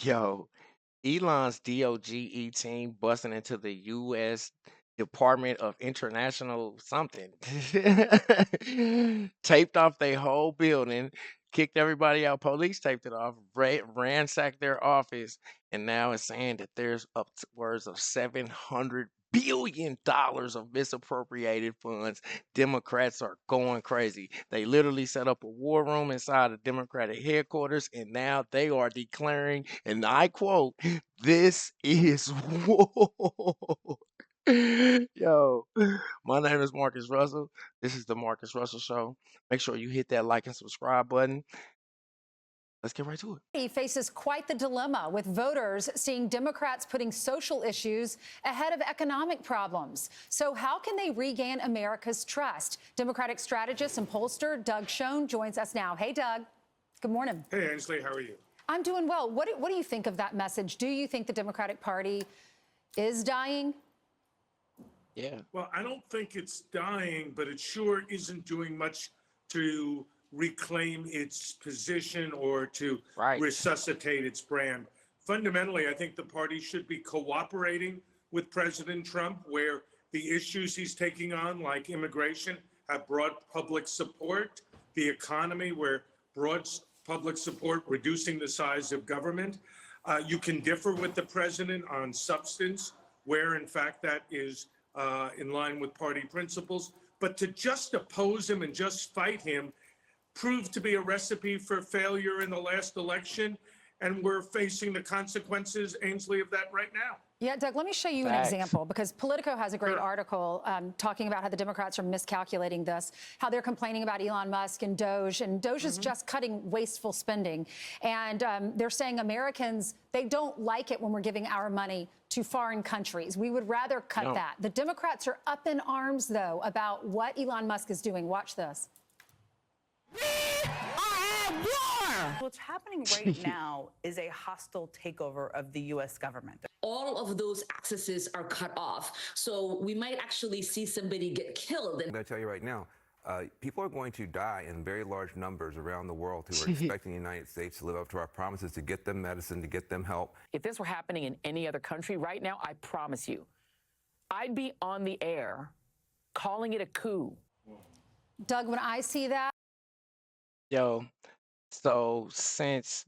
Yo, Elon's DOGE team busting into the U.S. Department of International something. Taped off their whole building, kicked everybody out. Police taped it off, ransacked their office, and now it's saying that there's upwards of $700 billion of misappropriated funds. Democrats are going crazy. They literally set up a war room inside the Democratic headquarters, and now they are declaring, and I quote, "This is war." Yo, my name is Marcus Russell. This is the Marcus Russell Show. Make sure you hit that like and subscribe button. Let's get right to it. He faces quite the dilemma, with voters seeing Democrats putting social issues ahead of economic problems. So how can they regain America's trust? Democratic strategist and pollster Doug Schoen joins us now. Hey, Doug. Good morning. Hey, Ainsley, how are you? I'm doing well. What do you think of that message? Do you think the Democratic Party is dying? Yeah. Well, I don't think it's dying, but it sure isn't doing much to reclaim its position or to resuscitate its brand. Fundamentally, I think the party should be cooperating with President Trump, where the issues he's taking on, like immigration, have broad public support, the economy, where broad public support, reducing the size of government. You can differ with the president on substance, where in fact that is in line with party principles, but to just oppose him and just fight him proved to be a recipe for failure in the last election, and we're facing the consequences, Ainsley, of that right now. Yeah, Doug, let me show you an example, because Politico has a great article talking about how the Democrats are miscalculating this, how they're complaining about Elon Musk and DOGE, and DOGE is just cutting wasteful spending. And they're saying Americans, they don't like it when we're giving our money to foreign countries. We would rather cut that. The Democrats are up in arms, though, about what Elon Musk is doing. Watch this. What's happening right now is a hostile takeover of the U.S. government. All of those accesses are cut off. So we might actually see somebody get killed. I'm going to tell you right now, people are going to die in very large numbers around the world who are expecting the United States to live up to our promises to get them medicine, to get them help. If this were happening in any other country right now, I promise you, I'd be on the air calling it a coup. Doug, when I see that. Yo, so since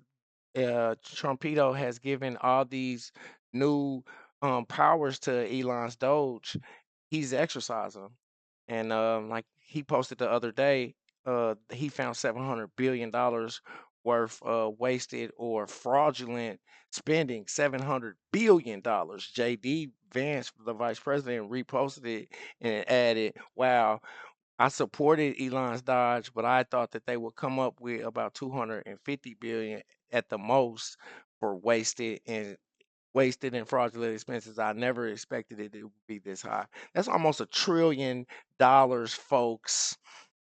Trumpito has given all these new powers to Elon's Doge, he's exercising them. And like he posted the other day, he found $700 billion worth wasted or fraudulent spending. $700 billion. JD Vance, the vice president, reposted it and added, "Wow, I supported Elon's Dodge, but I thought that they would come up with about 250 billion at the most for wasted and fraudulent expenses. I never expected it to be this high. That's almost $1 trillion, folks.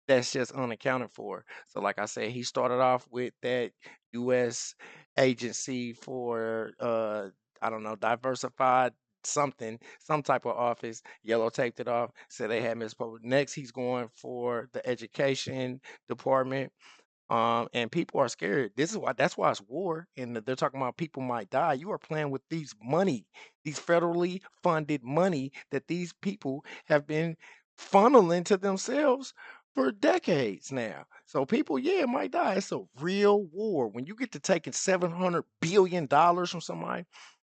That's just unaccounted for. So, like I said, he started off with that U.S. agency for I don't know, diversified something, some type of office, yellow taped it off, said they had misspoken. Next, he's going for the education department. And people are scared. That's why it's war. And they're talking about people might die. You are playing with these federally funded money that these people have been funneling to themselves for decades now. So people, it might die. It's a real war. When you get to taking $700 billion from somebody,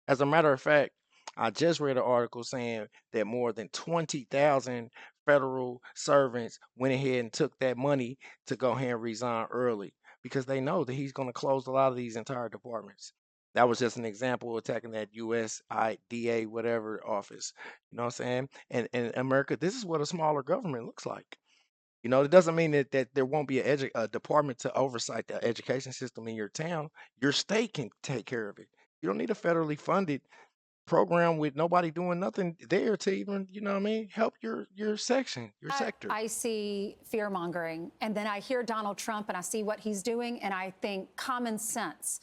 as a matter of fact, I just read an article saying that more than 20,000 federal servants went ahead and took that money to go ahead and resign early because they know that he's going to close a lot of these entire departments. That was just an example of attacking that USAID, whatever office. You know what I'm saying? And in America, this is what a smaller government looks like. You know, it doesn't mean that there won't be a department to oversight the education system in your town. Your state can take care of it. You don't need a federally funded program with nobody doing nothing there to even, you know what I mean, help your section, your sector. I see fear mongering, and then I hear Donald Trump and I see what he's doing, and I think common sense.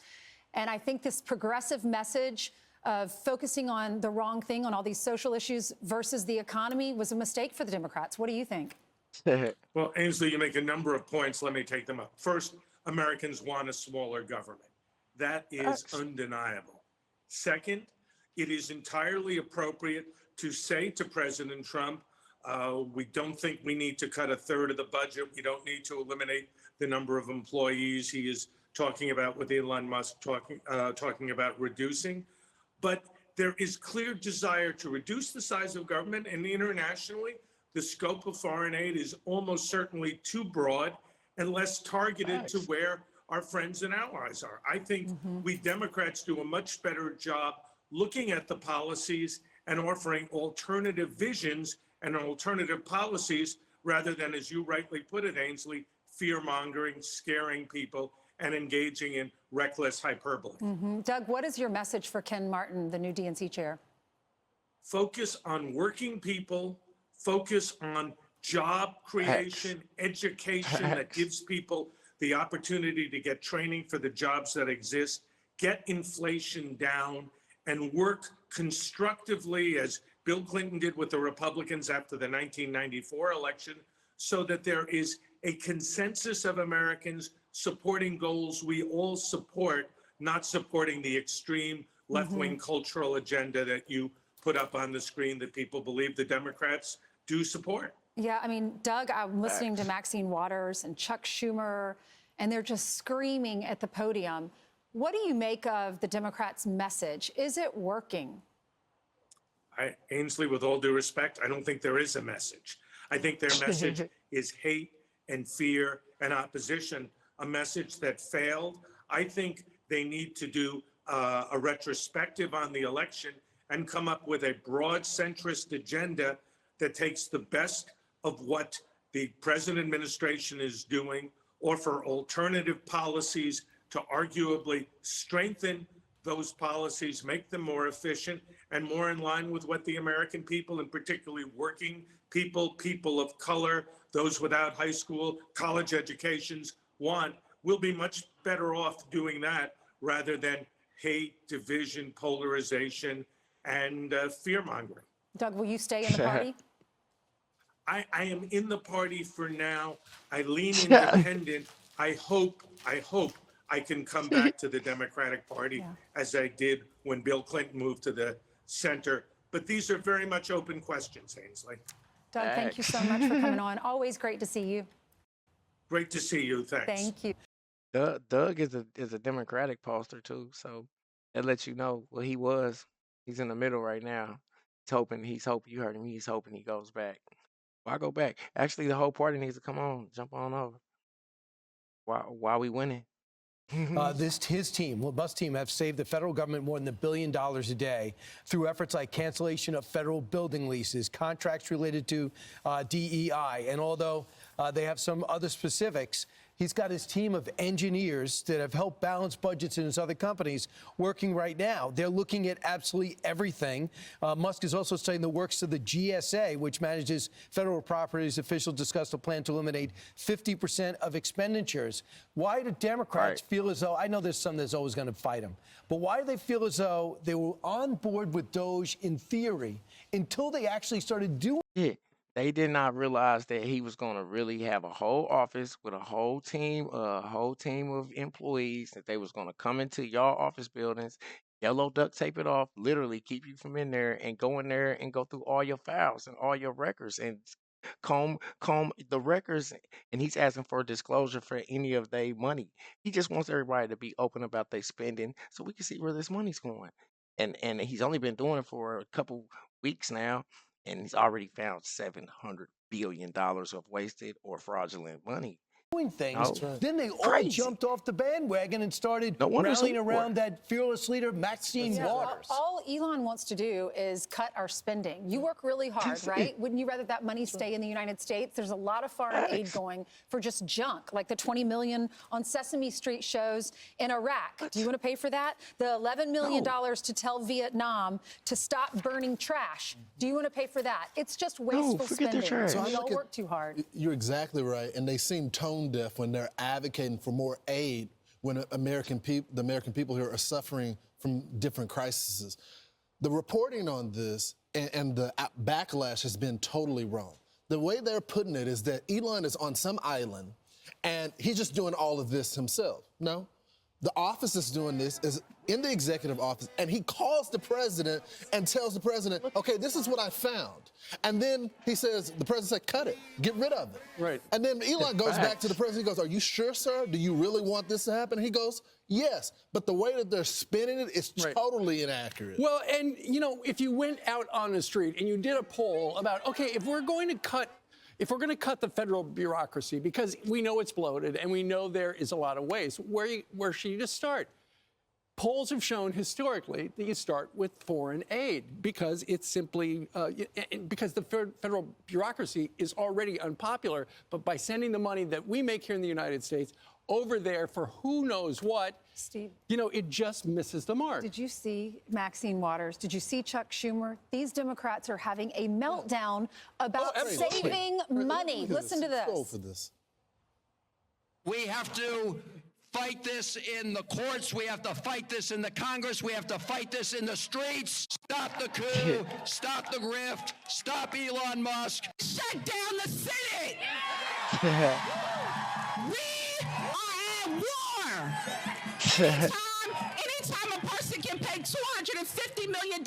And I think this progressive message of focusing on the wrong thing, on all these social issues versus the economy, was a mistake for the Democrats. What do you think? Well, Ainsley, you make a number of points. Let me take them up. First, Americans want a smaller government. That is undeniable. Second, it is entirely appropriate to say to President Trump, we don't think we need to cut a third of the budget. We don't need to eliminate the number of employees he is talking about with Elon Musk talking about reducing. But there is clear desire to reduce the size of government, and internationally, the scope of foreign aid is almost certainly too broad and less targeted to where our friends and allies are. I think we Democrats do a much better job looking at the policies and offering alternative visions and alternative policies rather than, as you rightly put it, Ainsley, fear-mongering, scaring people, and engaging in reckless hyperbole. Doug, what is your message for Ken Martin, the new DNC chair? Focus on working people, focus on job creation, education that gives people the opportunity to get training for the jobs that exist, get inflation down, and work constructively, as Bill Clinton did with the Republicans after the 1994 election, so that there is a consensus of Americans supporting goals we all support, not supporting the extreme left-wing cultural agenda that you put up on the screen that people believe the Democrats do support. Yeah, I mean, Doug, I'm listening to Maxine Waters and Chuck Schumer, and they're just screaming at the podium. What do you make of the Democrats' message? Is it working? Ainsley, with all due respect, I don't think there is a message. I think their message is hate and fear and opposition, a message that failed. I think they need to do a retrospective on the election and come up with a broad centrist agenda that takes the best of what the present administration is doing, offer alternative policies to arguably strengthen those policies, make them more efficient and more in line with what the American people, and particularly working people, people of color, those without high school, college educations want. We'll be much better off doing that rather than hate, division, polarization, and fear-mongering. Doug, will you stay in the party? I am in the party for now. I lean independent. I hope I can come back to the Democratic Party as I did when Bill Clinton moved to the center. But these are very much open questions, Ainsley. Doug, thank you so much for coming on. Always great to see you. Great to see you. Thanks. Thank you. Doug is a Democratic pollster too, so that lets you know what he was. He's in the middle right now. He's hoping you heard him. He's hoping he goes back. Why go back? Actually, the whole party needs to come on, jump on over. Why we winning? His team, Musk's team, have saved the federal government more than $1 billion a day through efforts like cancellation of federal building leases, contracts related to DEI, and although they have some other specifics, he's got his team of engineers that have helped balance budgets in his other companies working right now. They're looking at absolutely everything. Musk is also studying the works of the GSA, which manages federal properties. Officials discussed a plan to eliminate 50% of expenditures. Why do Democrats feel as though, I know there's some that's always going to fight him, but why do they feel as though they were on board with DOGE in theory until they actually started doing it? They did not realize that he was going to really have a whole office with a whole team of employees, that they was going to come into y'all office buildings, yellow duct tape it off, literally keep you from in there and go in there and go through all your files and all your records and comb the records. And he's asking for a disclosure for any of their money. He just wants everybody to be open about their spending so we can see where this money's going. And he's only been doing it for a couple weeks now. And he's already found $700 billion of wasted or fraudulent money. Doing things, then they all jumped off the bandwagon and started rallying around that fearless leader, Maxine Waters. All Elon wants to do is cut our spending. You work really hard, right? Wouldn't you rather that money stay in the United States? There's a lot of foreign aid going for just junk, like the $20 million on Sesame Street shows in Iraq. Do you want to pay for that? The $11 million to tell Vietnam to stop burning trash. Do you want to pay for that? It's just wasteful spending. So we all work too hard. You're exactly right, and they seem tone deaf when they're advocating for more aid when the American people here are suffering from different crises. The reporting on this and the backlash has been totally wrong. The way they're putting it is that Elon is on some island and he's just doing all of this himself. No, the office that's doing this is in the executive office, and he calls the president and tells the president, okay, this is what I found. And then he says, the president said, cut it, get rid of it. Right. And then Elon goes back to the president, he goes, are you sure, sir? Do you really want this to happen? He goes, yes, but the way that they're spinning it is totally inaccurate. Well, and you know, if you went out on the street and you did a poll about, okay, if we're going to cut the federal bureaucracy, because we know it's bloated and we know there is a lot of waste, where should you just start? Polls have shown historically that you start with foreign aid because it's simply because the federal bureaucracy is already unpopular. But by sending the money that we make here in the United States over there for who knows what, Steve, you know, it just misses the mark. did you see Maxine Waters? Did you see Chuck Schumer? These Democrats are having a meltdown about saving money. Listen to this. Go for this. We have to fight this in the courts. We have to fight this in the Congress. We have to fight this in the streets. Stop the coup. Stop the grift. Stop Elon Musk. Shut down the Senate. We are at war. Anytime a person can pay $250 million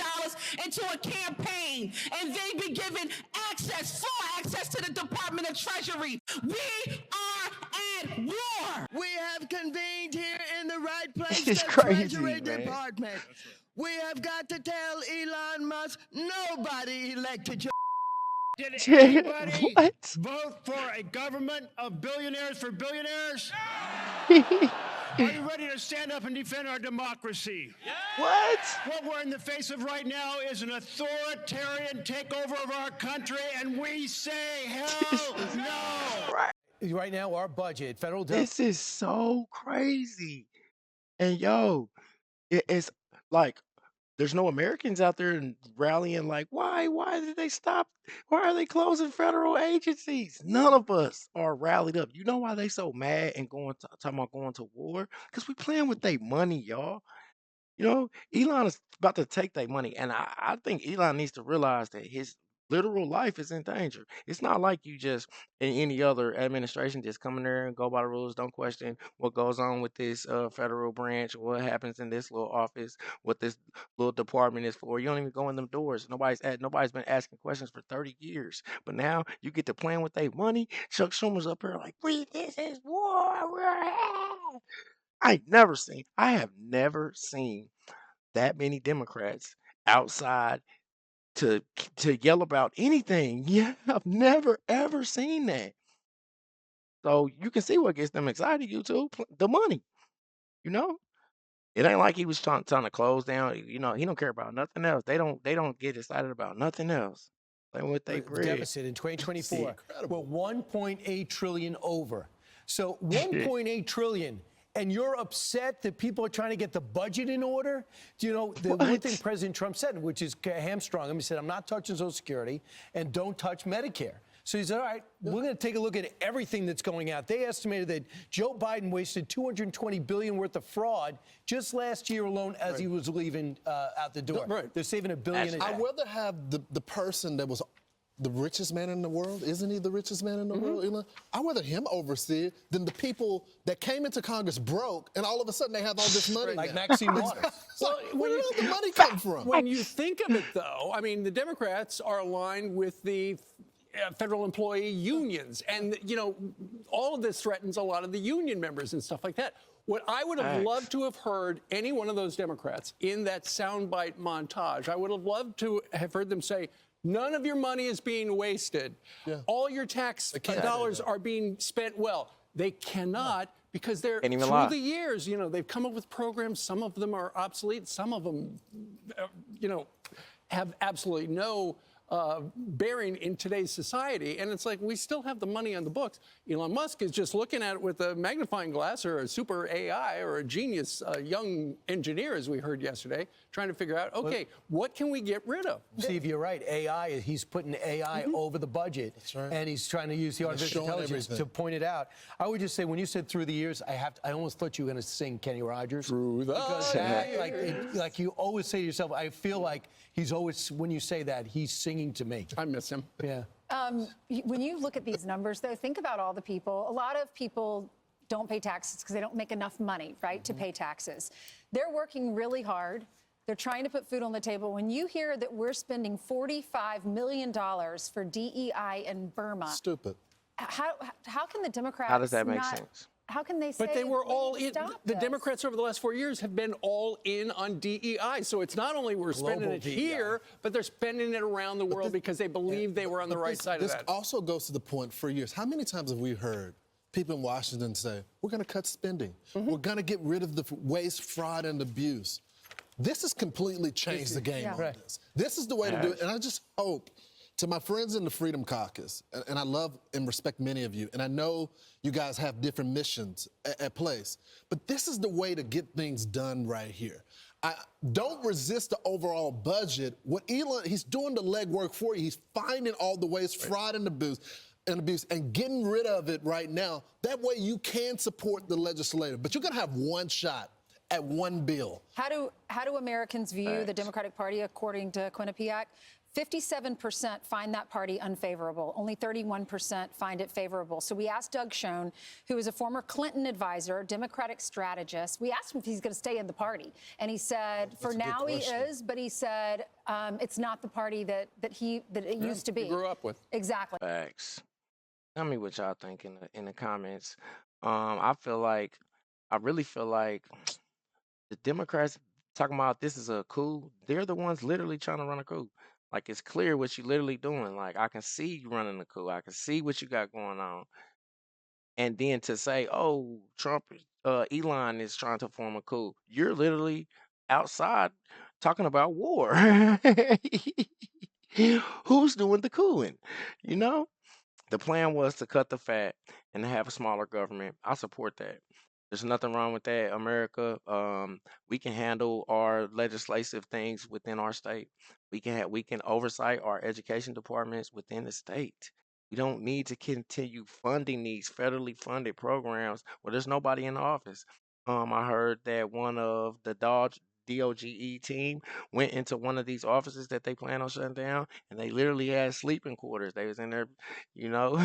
into a campaign and they be given full access to the Department of Treasury, we are at war. We have convened here in the right place, It's the crazy, Treasury man. Department. We have got to tell Elon Musk, nobody elected you. Did anybody What? vote for a government of billionaires for billionaires? Are you ready to stand up and defend our democracy? What? What we're in the face of right now is an authoritarian takeover of our country, and we say hell no. Right now, our budget, federal This is so crazy. And yo, it's like there's no Americans out there rallying like, why did they stop? Why are they closing federal agencies? None of us are rallied up. You know why they so mad and talking about going to war? Because we playing with their money, y'all. You know, Elon is about to take their money. And I think Elon needs to realize that his literal life is in danger. It's not like you just in any other administration just come in there and go by the rules, don't question what goes on with this federal branch, what happens in this little office, what this little department is for. You don't even go in them doors. Nobody's been asking questions for 30 years. But now you get to playing with their money. Chuck Schumer's up here like, this is war. I have never seen that many Democrats outside to yell about anything. Yeah, I've never ever seen that. So you can see what gets them excited, YouTube, the money. You know, it ain't like he was trying to close down. You know, he don't care about nothing else. They don't get excited about nothing else. Playing with they bread. deficit in 2024. We're 1.8 trillion over. So 1.8 trillion. And you're upset that people are trying to get the budget in order? Do you know, the one thing President Trump said, which is hamstrung him, he said, I'm not touching Social Security and don't touch Medicare. So he said, all right, we're going to take a look at everything that's going out. They estimated that Joe Biden wasted $220 billion worth of fraud just last year alone as he was leaving out the door. They're saving $1 billion a day. I'd rather have the person that was the richest man in the world. Isn't he the richest man in the world, Elon? I'd rather him oversee it than the people that came into Congress broke and all of a sudden they have all this money. Like Maxine Waters. Well, where did the money come from? When you think of it, though, I mean, the Democrats are aligned with the federal employee unions. And, you know, all of this threatens a lot of the union members and stuff like that. What I would have loved to have heard any one of those Democrats in that soundbite montage, I would have loved to have heard them say, none of your money is being wasted. All your tax dollars are being spent well. They cannot because they're through the years, you know, they've come up with programs. Some of them are obsolete. Some of them, you know, have absolutely no bearing in today's society. And it's like, we still have the money on the books. Elon Musk is just looking at it with a magnifying glass or a super AI or a genius young engineer, as we heard yesterday, trying to figure out, okay, what can we get rid of? Steve, you're right. AI, he's putting AI over the budget. That's right. And he's trying to use the artificial intelligence to point it out. I would just say, when you said through the years, I almost thought you were going to sing Kenny Rogers. Through the years. Like you always say to yourself, I feel like he's always, when you say that, he's singing to me. I miss him. Yeah. When you look at these numbers, though, think about all the people. A lot of people don't pay taxes because they don't make enough money, right, to pay taxes. They're working really hard. They're trying to put food on the table. When you hear that we're spending $45 million for DEI in Burma, Stupid. how can the Democrats How does that make not, sense? how can they say But they were we all need to in. stop The this? Democrats over the last 4 years have been all in on DEI. So it's not only we're spending Global it DEI. here, but they're spending it around the world because they believe they were on the right side of This that. also goes to the point for years. How many times have we heard people in Washington say, we're going to cut spending. We're going to get rid of the waste, fraud, and abuse. This has completely changed the game on this. This is the way to do it. And I just hope, to my friends in the Freedom Caucus, and I love and respect many of you, and I know you guys have different missions at place, but this is the way to get things done right here. Don't resist the overall budget. What Elon, he's doing the legwork for you. He's finding all the waste, fraud, and abuse, and getting rid of it right now. That way you can support the legislature. But you're going to have one shot at one bill. How do Americans view the Democratic Party according to Quinnipiac? 57% find that party unfavorable. Only 31% find it favorable. So we asked Doug Schoen, who is a former Clinton advisor, Democratic strategist. We asked him if he's going to stay in the party. And he said, for now he is, but he said it's not the party that it used to be. He grew up with. Exactly. Facts. Tell me what y'all think in the comments. I really feel like the Democrats talking about this is a coup. They're the ones literally trying to run a coup. Like, it's clear what you're literally doing. Like, I can see you running a coup. I can see what you got going on. And then to say, oh, Elon is trying to form a coup. You're literally outside talking about war. Who's doing the cooing? You know? The plan was to cut the fat and to have a smaller government. I support that. There's nothing wrong with that, America. We can handle our legislative things within our state. We can oversight our education departments within the state. We don't need to continue funding these federally funded programs where there's nobody in the office. I heard that one of the DOGE team went into one of these offices that they plan on shutting down, and they literally had sleeping quarters. They was in there, you know,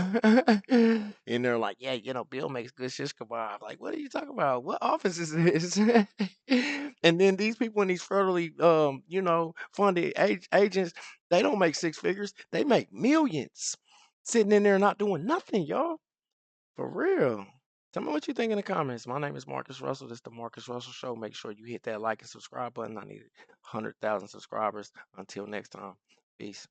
and they're like, yeah, Bill makes good shish kebab. Like, what are you talking about? What office is this? And then these people in these federally, funded agents, they don't make six figures. They make millions sitting in there not doing nothing, y'all. For real. Tell me what you think in the comments. My name is Marcus Russell. This is the Marcus Russell Show. Make sure you hit that like and subscribe button. I need 100,000 subscribers. Until next time, peace.